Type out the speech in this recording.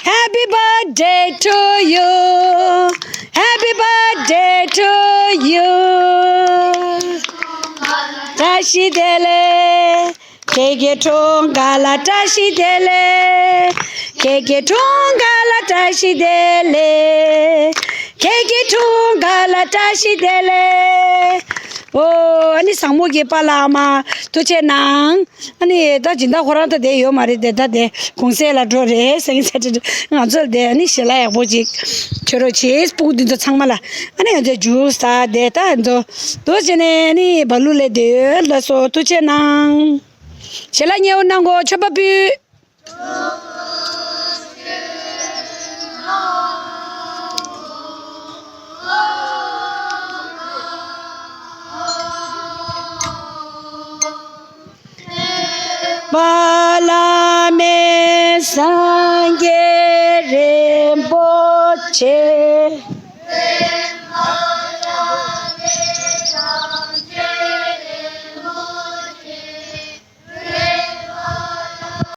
Happy birthday to you. Happy birthday to you. Tashi dele, keke tongala tashi dele, keke tongala tashi dele, keke tongala tashi dele. Oh, ani samu ke palama tuche nang ani da jinda khoran ta de yo mari de da de kongse la dro re seng sa de ngazol de ani shela ya boji choro ches pu din to changmala ani de juice ta de ta do do jene ni balule de la so tuche nang shela nyeo nang go chobabu Bala me sange